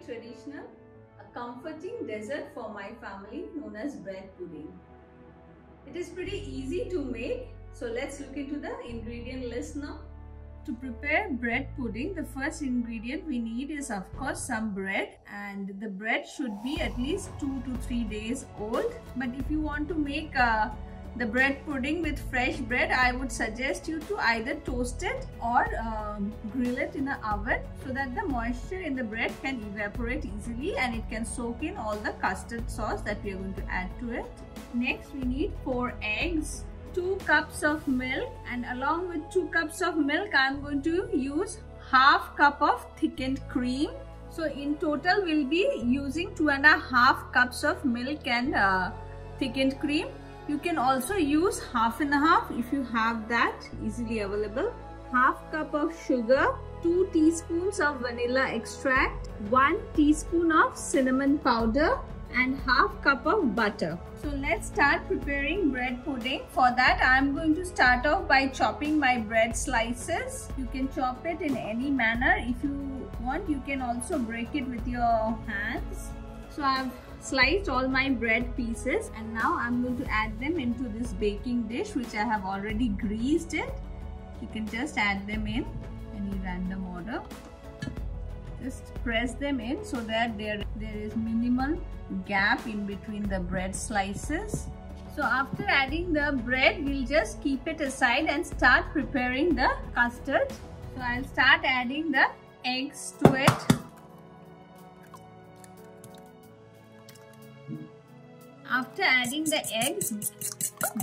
traditional, a comforting dessert for my family known as bread pudding. It is pretty easy to make, so let's look into the ingredient list now. To prepare bread pudding, the first ingredient we need is of course some bread, and the bread should be at least 2 to 3 days old. But if you want to make the bread pudding with fresh bread, I would suggest you to either toast it or grill it in an oven so that the moisture in the bread can evaporate easily and it can soak in all the custard sauce that we are going to add to it. Next we need 4 eggs, 2 cups of milk, and along with 2 cups of milk I am going to use half cup of thickened cream. So in total we'll be using 2.5 cups of milk and thickened cream. You can also use half and half if you have that easily available. Half cup of sugar, 2 teaspoons of vanilla extract, 1 teaspoon of cinnamon powder, and half cup of butter. So let's start preparing bread pudding. For that I am going to start off by chopping my bread slices. You can chop it in any manner. If you want, you can also break it with your hands. So I have sliced all my bread pieces, and now I'm going to add them into this baking dish which I have already greased it. You can just add them in any random order. Just press them in so that there is minimal gap in between the bread slices. So after adding the bread, we'll just keep it aside and start preparing the custard. So I'll start adding the eggs to it. After adding the eggs,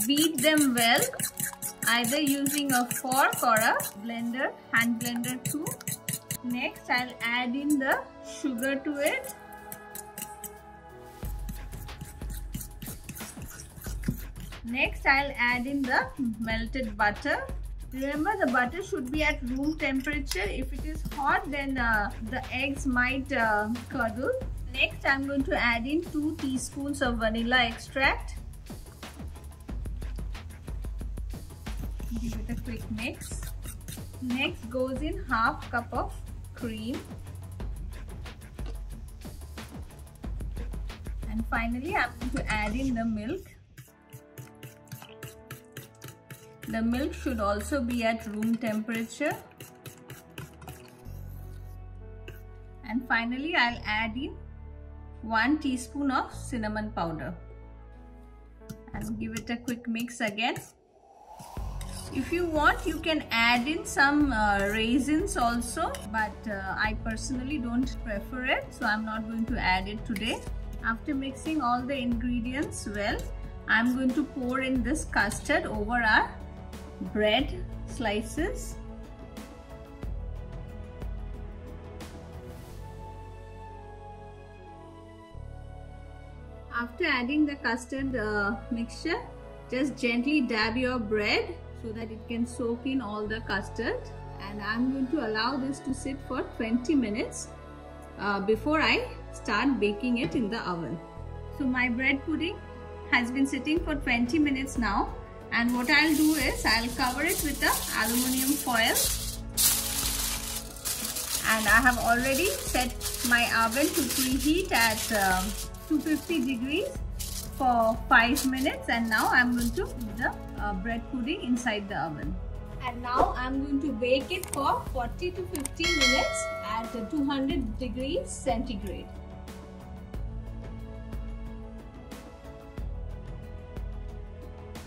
beat them well, either using a fork or a blender, hand blender too. Next, I'll add in the sugar to it. Next, I'll add in the melted butter. Remember, the butter should be at room temperature. If it is hot, then the eggs might curdle. Next, I'm going to add in 2 teaspoons of vanilla extract. Give it a quick mix. Next goes in half cup of cream. And finally, I'm going to add in the milk. The milk should also be at room temperature. And finally, I'll add in 1 teaspoon of cinnamon powder and give it a quick mix again. If you want, you can add in some raisins also, but I personally don't prefer it, so I'm not going to add it today. After mixing all the ingredients well, I'm going to pour in this custard over our bread slices. After adding the custard mixture, just gently dab your bread so that it can soak in all the custard, and I'm going to allow this to sit for 20 minutes before I start baking it in the oven. So my bread pudding has been sitting for 20 minutes now, and what I'll do is I'll cover it with the aluminium foil, and I have already set my oven to preheat at 250 degrees for 5 minutes, and now I'm going to put the bread pudding inside the oven. And now I'm going to bake it for 40 to 50 minutes at 200 degrees centigrade.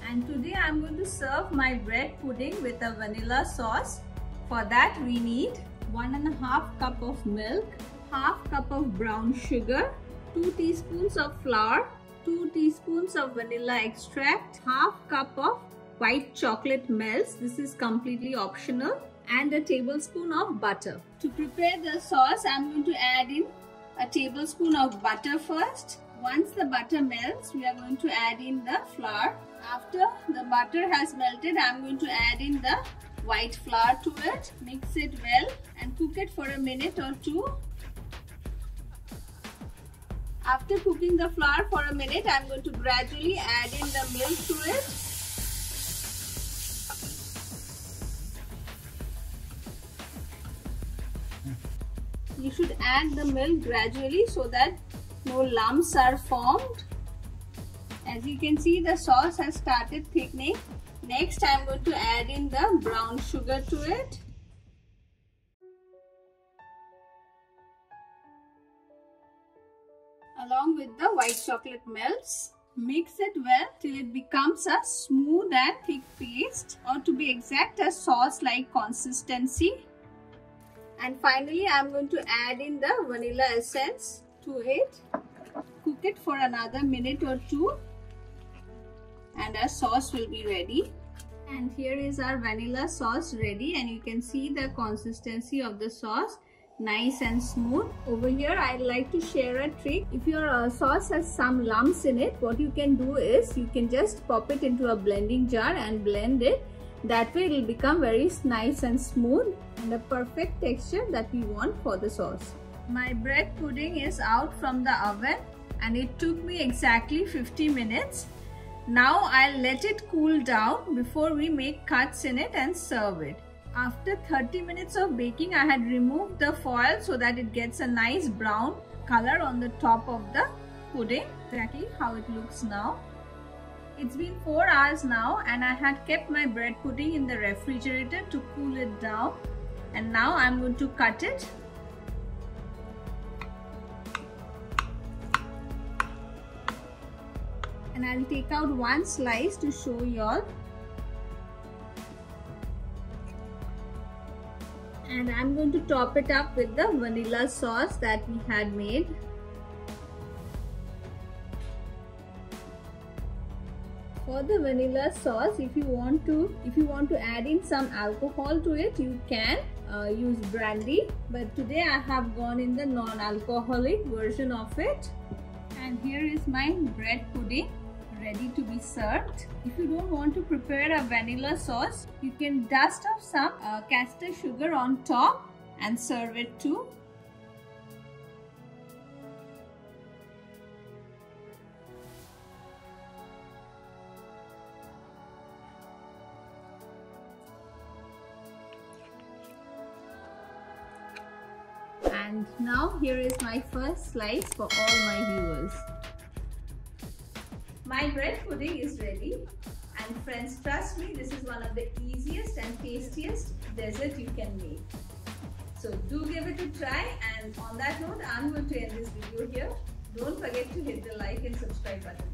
And today I'm going to serve my bread pudding with a vanilla sauce. For that we need 1.5 cup of milk, half cup of brown sugar, 2 teaspoons of flour, 2 teaspoons of vanilla extract, half cup of white chocolate melts, this is completely optional, and a tablespoon of butter. To prepare the sauce, I'm going to add in a tablespoon of butter first. Once the butter melts, we are going to add in the flour. After the butter has melted, I'm going to add in the white flour to it. Mix it well and cook it for a minute or 2. After cooking the flour for a minute, I'm going to gradually add in the milk to it. You should add the milk gradually so that no lumps are formed. As you can see, the sauce has started thickening. Next, I am going to add in the brown sugar to it. Along with the white chocolate melts. Mix it well till it becomes a smooth and thick paste, or to be exact, a sauce-like consistency. And finally, I am going to add in the vanilla essence to it. Cook it for another minute or two and our sauce will be ready. And here is our vanilla sauce ready, and you can see the consistency of the sauce, nice and smooth. Over here I'd like to share a trick. If your sauce has some lumps in it, what you can do is you can just pop it into a blending jar and blend it. That way it will become very nice and smooth and a perfect texture that we want for the sauce. My bread pudding is out from the oven and it took me exactly 50 minutes. Now I'll let it cool down before we make cuts in it and serve it. After 30 minutes of baking, I had removed the foil so that it gets a nice brown color on the top of the pudding. Exactly how it looks now. It's been 4 hours now and I had kept my bread pudding in the refrigerator to cool it down. And now I'm going to cut it. And I'll take out one slice to show you all. And I'm going to top it up with the vanilla sauce that we had made. For the vanilla sauce, if you want to add in some alcohol to it, you can use brandy. But today I have gone in the non-alcoholic version of it. And here is my bread pudding ready to be served. If you don't want to prepare a vanilla sauce, you can dust off some caster sugar on top and serve it too. And now here is my first slice for all my viewers. My bread pudding is ready, and friends, trust me, this is one of the easiest and tastiest dessert you can make. So do give it a try, and on that note, I'm going to end this video here. Don't forget to hit the like and subscribe button.